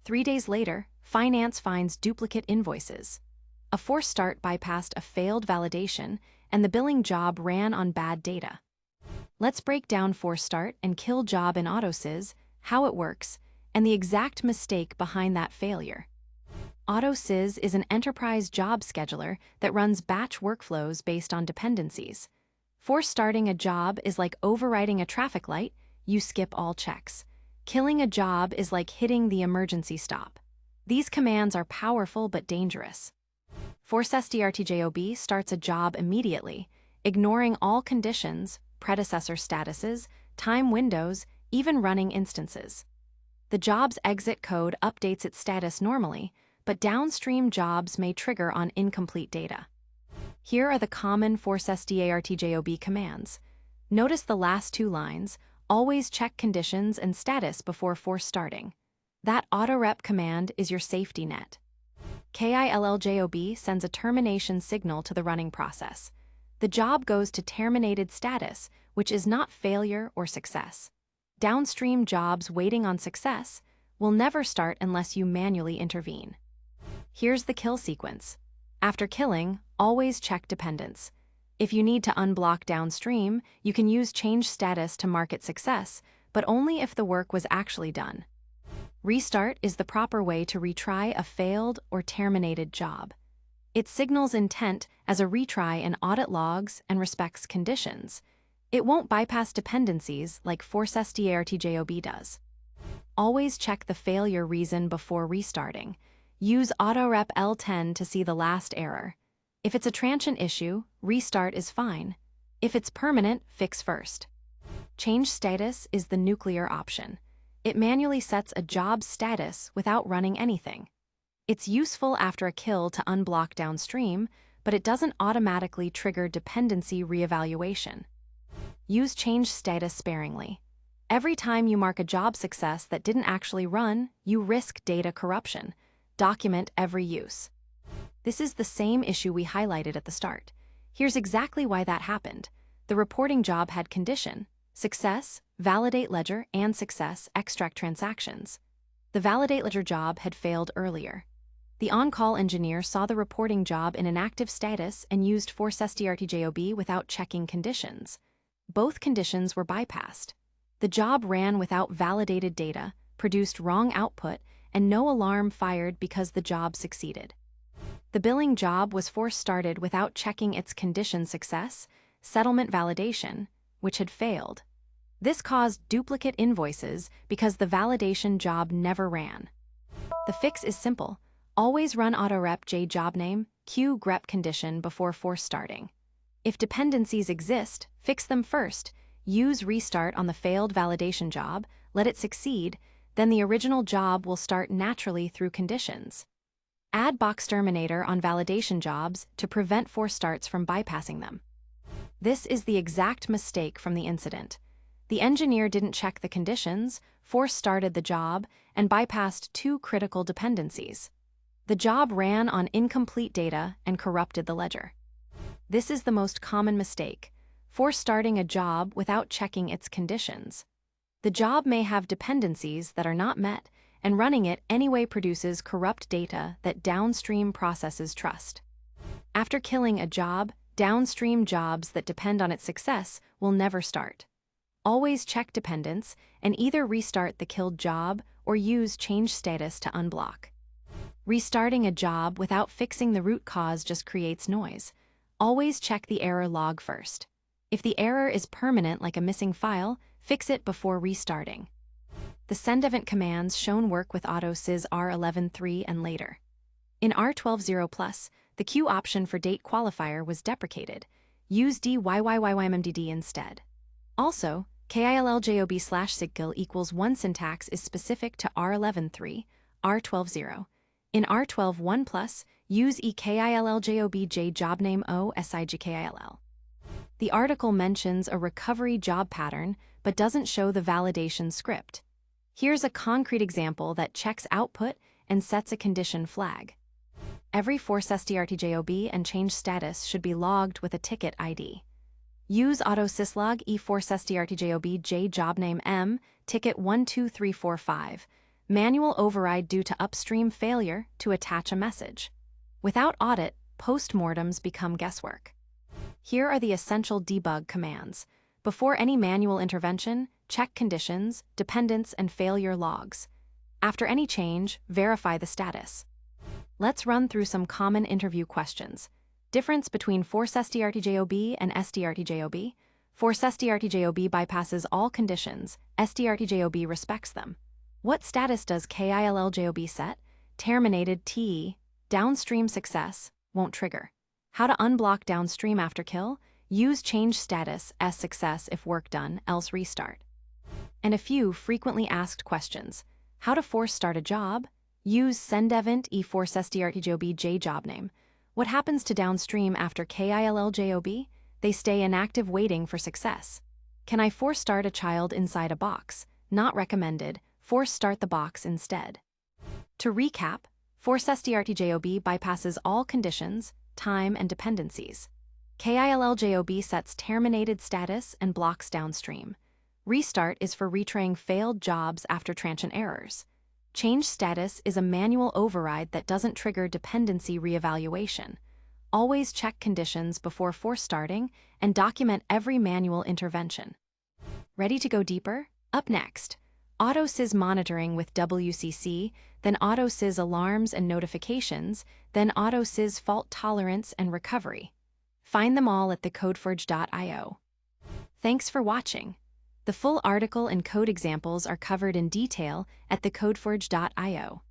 3 days later, finance finds duplicate invoices. A forced start bypassed a failed validation, and the billing job ran on bad data. Let's break down forced start and KILLJOB in AutoSys, how it works, and the exact mistake behind that failure. AutoSys is an enterprise job scheduler that runs batch workflows based on dependencies. Forced starting a job is like overriding a traffic light, you skip all checks. Killing a job is like hitting the emergency stop. These commands are powerful but dangerous. Force STRTJOB starts a job immediately, ignoring all conditions, predecessor statuses, time windows, even running instances. The job's exit code updates its status normally, but downstream jobs may trigger on incomplete data. Here are the common Force STRTJOB commands. Notice the last 2 lines, always check conditions and status before force starting. That autorep command is your safety net. KILLJOB sends a termination signal to the running process. The job goes to terminated status, which is not failure or success. Downstream jobs waiting on success will never start unless you manually intervene. Here's the kill sequence. After killing, always check dependence. If you need to unblock downstream, you can use change status to mark it success, but only if the work was actually done. Restart is the proper way to retry a failed or terminated job. It signals intent as a retry in audit logs and respects conditions. It won't bypass dependencies like Force STRTJOB does. Always check the failure reason before restarting. Use autorep L10 to see the last error. If it's a transient issue, restart is fine. If it's permanent, fix first. Change status is the nuclear option. It manually sets a job's status without running anything. It's useful after a kill to unblock downstream, but it doesn't automatically trigger dependency reevaluation. Use change status sparingly. Every time you mark a job success that didn't actually run, you risk data corruption. Document every use. This is the same issue we highlighted at the start. Here's exactly why that happened. The reporting job had condition, success, validate ledger, and success, extract transactions. The validate ledger job had failed earlier. The on-call engineer saw the reporting job in an active status and used Force STRTJOB without checking conditions. Both conditions were bypassed. The job ran without validated data, produced wrong output, and no alarm fired because the job succeeded. The billing job was force started without checking its condition success, settlement validation, which had failed. This caused duplicate invoices because the validation job never ran. The fix is simple. Always run autorep J job name, Q grep condition before force starting. If dependencies exist, fix them first. Use restart on the failed validation job, let it succeed, then the original job will start naturally through conditions. Add box terminator on validation jobs to prevent force starts from bypassing them. This is the exact mistake from the incident. The engineer didn't check the conditions, force started the job, and bypassed 2 critical dependencies. The job ran on incomplete data and corrupted the ledger. This is the most common mistake, force starting a job without checking its conditions. The job may have dependencies that are not met, and running it anyway produces corrupt data that downstream processes trust. After killing a job, downstream jobs that depend on its success will never start. Always check dependence and either restart the killed job or use change status to unblock. Restarting a job without fixing the root cause just creates noise. Always check the error log first. If the error is permanent like a missing file, fix it before restarting. The sendevent commands shown work with AutoSys R11.3 and later. In R12.0+, the Q option for date qualifier was deprecated. Use DYYYYMMDD instead. Also, KILLJOB/SIGKILL equals 1 syntax is specific to R11.3, R12.0. In R12.1+, use EKILLJOBJ job name OSIGKILL. The article mentions a recovery job pattern but doesn't show the validation script. Here's a concrete example that checks output and sets a condition flag. Every force STRTJOB and change status should be logged with a ticket ID. Use AutoSyslog eForce STRTJOB J job name M, ticket 12345. manual override due to upstream failure to attach a message. Without audit, postmortems become guesswork. Here are the essential debug commands. Before any manual intervention, check conditions, dependence, and failure logs. After any change, verify the status. Let's run through some common interview questions. Difference between force SDRTJOB and SDRTJOB. Force SDRTJOB bypasses all conditions, SDRTJOB respects them. What status does KILLJOB set? Terminated TE, downstream success, won't trigger. How to unblock downstream after kill? Use change status as success if work done, else restart. And a few frequently asked questions. How to force start a job? Use sendevent force SDRTJOB J job name. What happens to downstream after KILLJOB? They stay inactive waiting for success. Can I force start a child inside a box? Not recommended. Force start the box instead. To recap, force SDRTJOB bypasses all conditions, time, and dependencies. KILLJOB sets terminated status and blocks downstream. Restart is for retrying failed jobs after transient errors. Change status is a manual override that doesn't trigger dependency reevaluation. Always check conditions before force starting and document every manual intervention. Ready to go deeper? Up next, AutoSys monitoring with WCC, then AutoSys alarms and notifications, then AutoSys fault tolerance and recovery. Find them all at TheCodeForge.io. Thanks for watching. The full article and code examples are covered in detail at TheCodeForge.io.